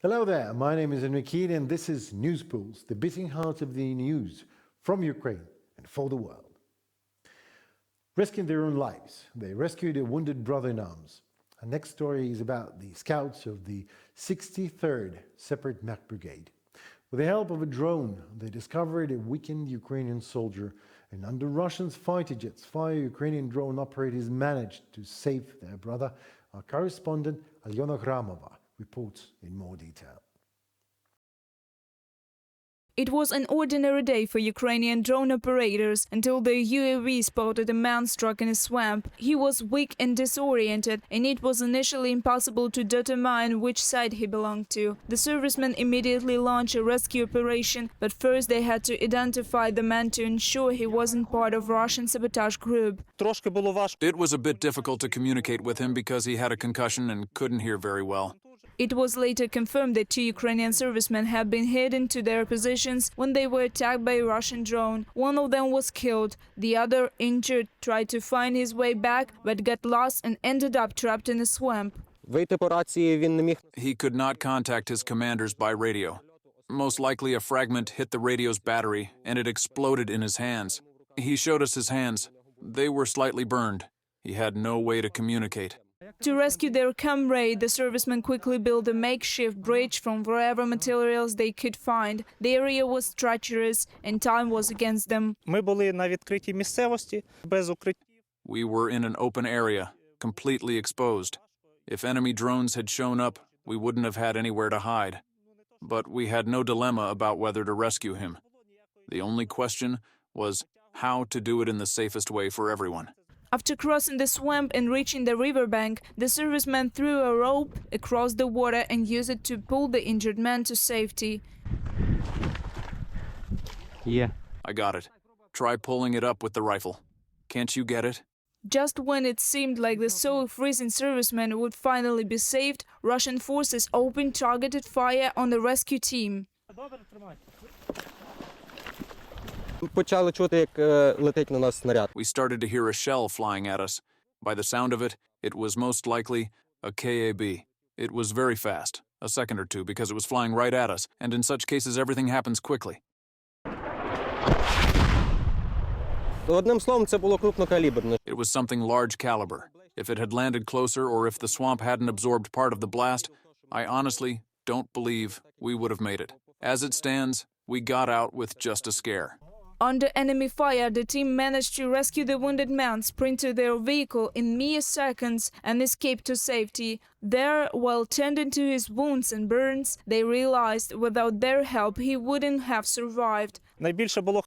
Hello there, my name is Enrique and this is News Pulse, the beating heart of the news from Ukraine and for the world. Risking their own lives, they rescued a wounded brother in arms. Our next story is about the scouts of the 63rd Separate Mech Brigade. With the help of a drone, they discovered a weakened Ukrainian soldier, and under Russian fighter jets, 5 Ukrainian drone operators managed to save their brother. Our correspondent Alyona Gramova reports in more detail. It was an ordinary day for Ukrainian drone operators until the UAV spotted a man struck in a swamp. He was weak and disoriented, and it was initially impossible to determine which side he belonged to. The servicemen immediately launched a rescue operation, but first they had to identify the man to ensure he wasn't part of Russian sabotage group. It was a bit difficult to communicate with him because he had a concussion and couldn't hear very well. It was later confirmed that 2 Ukrainian servicemen had been hidden to their positions when they were attacked by a Russian drone. One of them was killed. The other, injured, tried to find his way back, but got lost and ended up trapped in a swamp. He could not contact his commanders by radio. Most likely a fragment hit the radio's battery and it exploded in his hands. He showed us his hands. They were slightly burned. He had no way to communicate. To rescue their comrade, the servicemen quickly built a makeshift bridge from wherever materials they could find. The area was treacherous and time was against them. We were in an open area, completely exposed. If enemy drones had shown up, we wouldn't have had anywhere to hide. But we had no dilemma about whether to rescue him. The only question was how to do it in the safest way for everyone. After crossing the swamp and reaching the riverbank, the serviceman threw a rope across the water and used it to pull the injured man to safety. Yeah. I got it. Try pulling it up with the rifle. Can't you get it? Just when it seemed like the soul-freezing serviceman would finally be saved, Russian forces opened targeted fire on the rescue team. We started to hear a shell flying at us. By the sound of it, it was most likely a KAB. It was very fast, a second or two, because it was flying right at us, and in such cases everything happens quickly. It was something large caliber. If it had landed closer or if the swamp hadn't absorbed part of the blast, I honestly don't believe we would have made it. As it stands, we got out with just a scare. Under enemy fire, the team managed to rescue the wounded man, sprint to their vehicle in mere seconds, and escape to safety. There, while tending to his wounds and burns, they realized without their help he wouldn't have survived.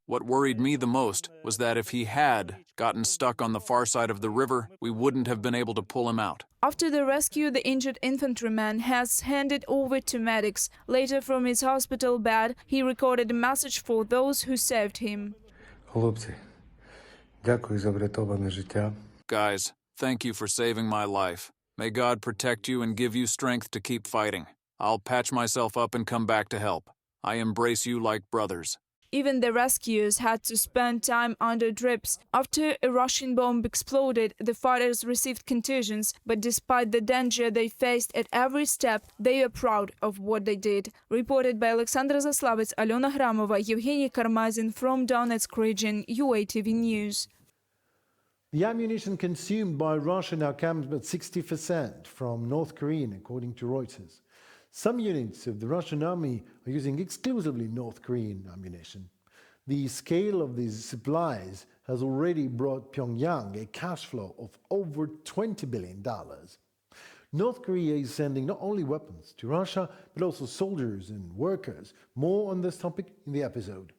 What worried me the most was that if he had gotten stuck on the far side of the river, we wouldn't have been able to pull him out. After the rescue, the injured infantryman has handed over to medics. Later, from his hospital bed, he recorded a message for those who saved him. Guys, thank you for saving my life. May God protect you and give you strength to keep fighting. I'll patch myself up and come back to help. I embrace you like brothers. Even the rescuers had to spend time under drips. After a Russian bomb exploded, the fighters received contusions, but despite the danger they faced at every step, they are proud of what they did. Reported by Alexander Zaslavets, Alyona Gramova, Evgeny Karmazin from Donetsk region, UATV News. The ammunition consumed by Russia now comes at 60% from North Korean, according to Reuters. Some units of the Russian army are using exclusively North Korean ammunition. The scale of these supplies has already brought Pyongyang a cash flow of over $20 billion. North Korea is sending not only weapons to Russia, but also soldiers and workers. More on this topic in the episode.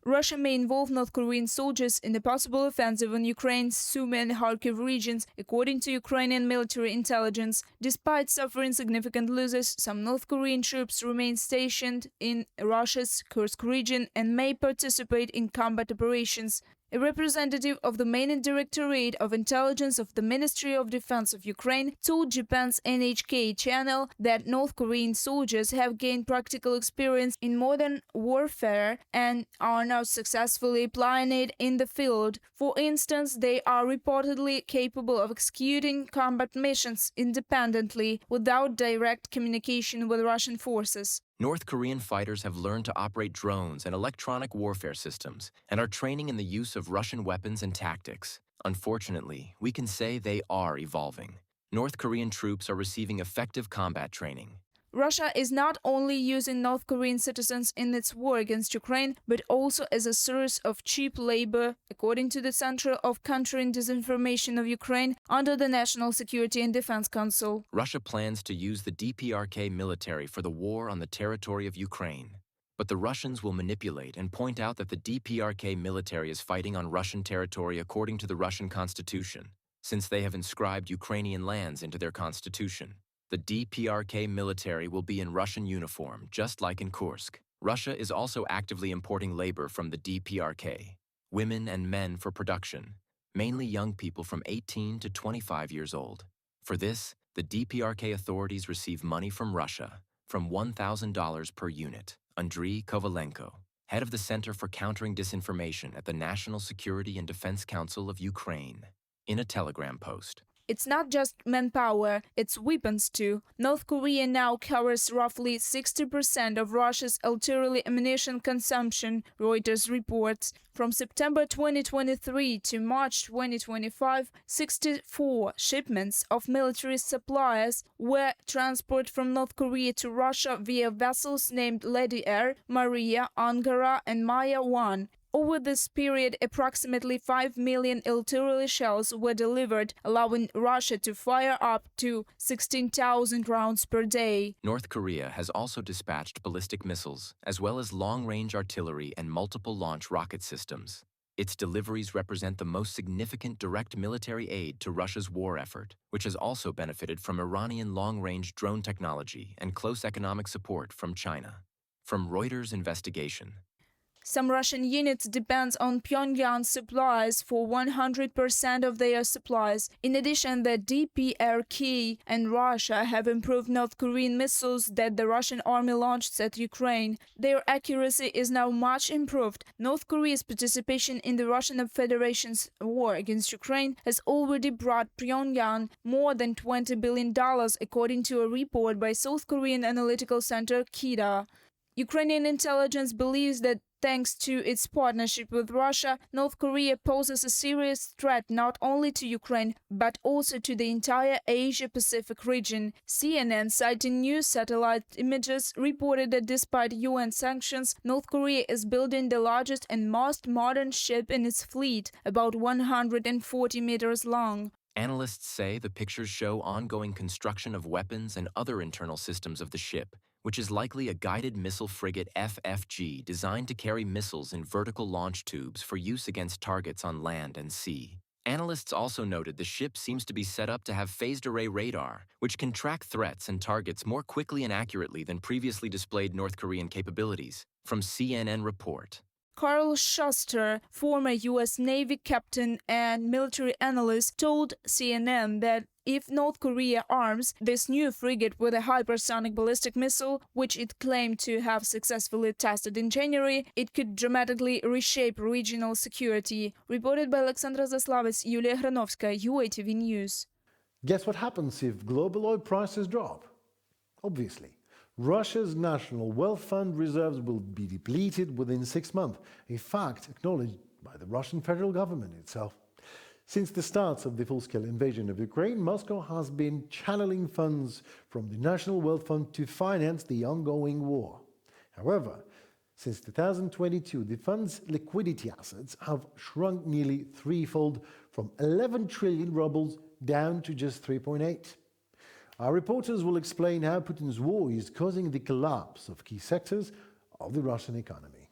Russia may involve North Korean soldiers in a possible offensive on Ukraine's Sumy and Kharkiv regions, according to Ukrainian military intelligence. Despite suffering significant losses, some North Korean troops remain stationed in Russia's Kursk region and may participate in combat operations. A representative of the main Directorate of Intelligence of the Ministry of Defense of Ukraine told Japan's NHK channel that North Korean soldiers have gained practical experience in modern warfare and are now successfully applying it in the field. For instance, they are reportedly capable of executing combat missions independently without direct communication with Russian forces. North Korean fighters have learned to operate drones and electronic warfare systems and are training in the use of Russian weapons and tactics. Unfortunately, we can say they are evolving. North Korean troops are receiving effective combat training. Russia is not only using North Korean citizens in its war against Ukraine, but also as a source of cheap labor, according to the Center of Countering Disinformation of Ukraine under the National Security and Defense Council. Russia plans to use the DPRK military for the war on the territory of Ukraine. But the Russians will manipulate and point out that the DPRK military is fighting on Russian territory according to the Russian constitution, since they have inscribed Ukrainian lands into their constitution. The DPRK military will be in Russian uniform, just like in Kursk. Russia is also actively importing labor from the DPRK, women and men for production, mainly young people from 18 to 25 years old. For this, the DPRK authorities receive money from Russia, from $1,000 per unit. Andriy Kovalenko, head of the Center for Countering Disinformation at the National Security and Defense Council of Ukraine, in a Telegram post. It's not just manpower, it's weapons too. North Korea now covers roughly 60% of Russia's artillery ammunition consumption, Reuters reports. From September 2023 to March 2025, 64 shipments of military supplies were transported from North Korea to Russia via vessels named Lady Air, Maria, Angara, and Maya 1. Over this period, approximately 5 million artillery shells were delivered, allowing Russia to fire up to 16,000 rounds per day. North Korea has also dispatched ballistic missiles, as well as long-range artillery and multiple launch rocket systems. Its deliveries represent the most significant direct military aid to Russia's war effort, which has also benefited from Iranian long-range drone technology and close economic support from China. From Reuters' investigation. Some Russian units depend on Pyongyang's supplies for 100% of their supplies. In addition, the DPRK and Russia have improved North Korean missiles that the Russian army launched at Ukraine. Their accuracy is now much improved. North Korea's participation in the Russian Federation's war against Ukraine has already brought Pyongyang more than $20 billion, according to a report by South Korean analytical center KIDA. Ukrainian intelligence believes that thanks to its partnership with Russia, North Korea poses a serious threat not only to Ukraine, but also to the entire Asia-Pacific region. CNN, citing news satellite images, reported that despite UN sanctions, North Korea is building the largest and most modern ship in its fleet, about 140 meters long. Analysts say the pictures show ongoing construction of weapons and other internal systems of the ship, which is likely a guided missile frigate FFG designed to carry missiles in vertical launch tubes for use against targets on land and sea. Analysts also noted the ship seems to be set up to have phased array radar, which can track threats and targets more quickly and accurately than previously displayed North Korean capabilities. From CNN report. Carl Shuster, former U.S. Navy captain and military analyst, told CNN that if North Korea arms this new frigate with a hypersonic ballistic missile, which it claimed to have successfully tested in January, it could dramatically reshape regional security. Reported by Alexandra Zaslavets, Yulia Granovska, UATV News. Guess what happens if global oil prices drop? Obviously, Russia's national wealth fund reserves will be depleted within 6 months, a fact acknowledged by the Russian federal government itself. Since the start of the full-scale invasion of Ukraine, Moscow has been channeling funds from the National Wealth Fund to finance the ongoing war. However, since 2022, the fund's liquidity assets have shrunk nearly threefold, from 11 trillion rubles down to just 3.8. Our reporters will explain how Putin's war is causing the collapse of key sectors of the Russian economy.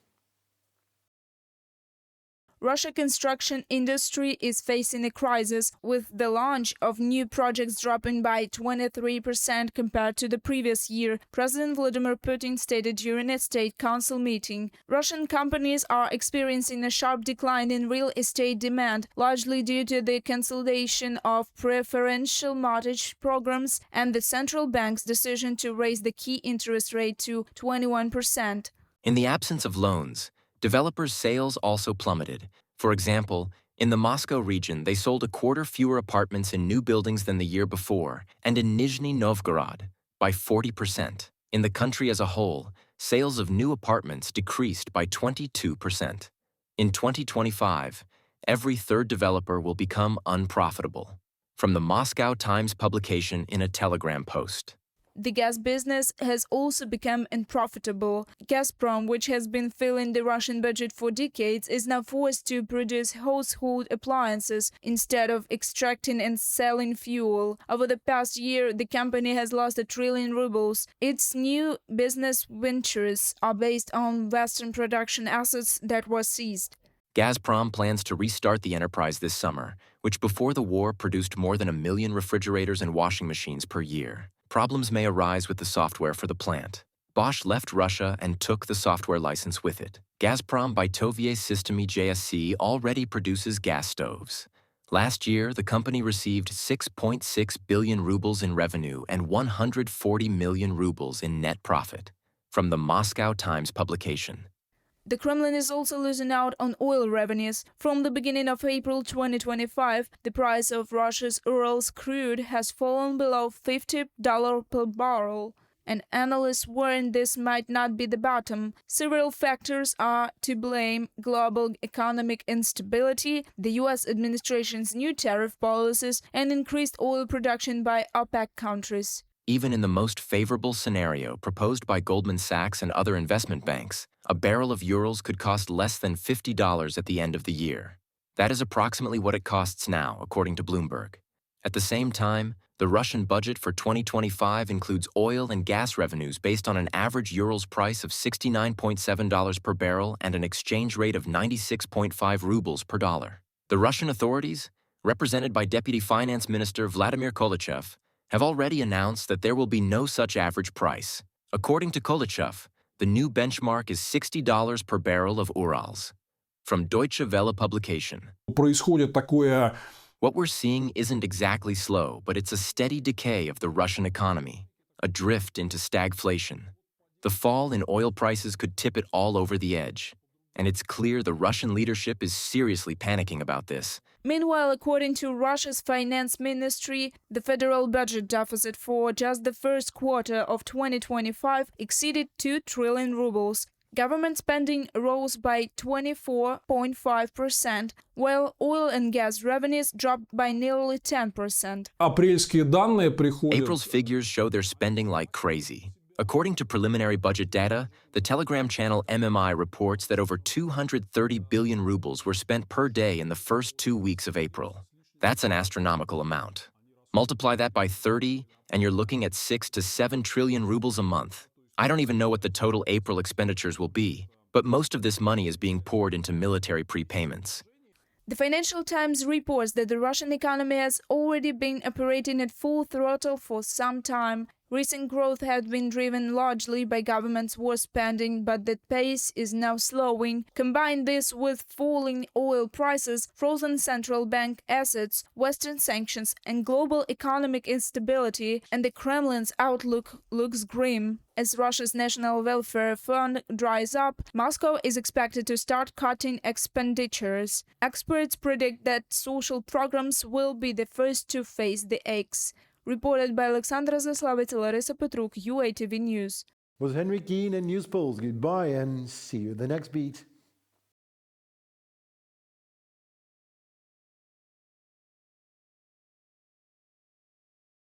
Russia's construction industry is facing a crisis, with the launch of new projects dropping by 23% compared to the previous year, President Vladimir Putin stated during a State Council meeting. Russian companies are experiencing a sharp decline in real estate demand, largely due to the consolidation of preferential mortgage programs and the central bank's decision to raise the key interest rate to 21%. In the absence of loans, developers' sales also plummeted. For example, in the Moscow region, they sold a quarter fewer apartments in new buildings than the year before, and in Nizhny Novgorod, by 40%. In the country as a whole, sales of new apartments decreased by 22%. In 2025, every third developer will become unprofitable. From the Moscow Times publication in a Telegram post. The gas business has also become unprofitable. Gazprom, which has been filling the Russian budget for decades, is now forced to produce household appliances instead of extracting and selling fuel. Over the past year, the company has lost 1 trillion rubles. Its new business ventures are based on Western production assets that were seized. Gazprom plans to restart the enterprise this summer, which before the war produced more than 1 million refrigerators and washing machines per year. Problems may arise with the software for the plant. Bosch left Russia and took the software license with it. Gazprom Bytovye Systemy JSC already produces gas stoves. Last year, the company received 6.6 billion rubles in revenue and 140 million rubles in net profit. From the Moscow Times publication. The Kremlin is also losing out on oil revenues. From the beginning of April 2025, the price of Russia's Urals crude has fallen below $50 per barrel, and analysts warn this might not be the bottom. Several factors are to blame: global economic instability, the U.S. administration's new tariff policies, and increased oil production by OPEC countries. Even in the most favorable scenario proposed by Goldman Sachs and other investment banks, a barrel of Urals could cost less than $50 at the end of the year. That is approximately what it costs now, according to Bloomberg. At the same time, the Russian budget for 2025 includes oil and gas revenues based on an average Urals price of $69.7 per barrel and an exchange rate of 96.5 rubles per dollar. The Russian authorities, represented by Deputy Finance Minister Vladimir Kolychev, have already announced that there will be no such average price. According to Kolychev, the new benchmark is $60 per barrel of Urals. From Deutsche Welle publication. What we're seeing isn't exactly slow, but it's a steady decay of the Russian economy, a drift into stagflation. The fall in oil prices could tip it all over the edge, and it's clear the Russian leadership is seriously panicking about this. Meanwhile, according to Russia's finance ministry, the federal budget deficit for just the first quarter of 2025 exceeded 2 trillion rubles. Government spending rose by 24.5%, while oil and gas revenues dropped by nearly 10%. April's figures show they're spending like crazy. According to preliminary budget data, the Telegram channel MMI reports that over 230 billion rubles were spent per day in the first 2 weeks of April. That's an astronomical amount. Multiply that by 30, and you're looking at 6 to 7 trillion rubles a month. I don't even know what the total April expenditures will be, but most of this money is being poured into military prepayments. The Financial Times reports that the Russian economy has already been operating at full throttle for some time. Recent growth had been driven largely by government's war spending, but that pace is now slowing. Combine this with falling oil prices, frozen central bank assets, Western sanctions, and global economic instability, and the Kremlin's outlook looks grim. As Russia's National Welfare Fund dries up, Moscow is expected to start cutting expenditures. Experts predict that social programs will be the first to face the aches. Reported by Alexandra Zaslavets, Larissa Petruk, UATV News. Was Henry Keane and News Pulse. Goodbye and see you at the next beat.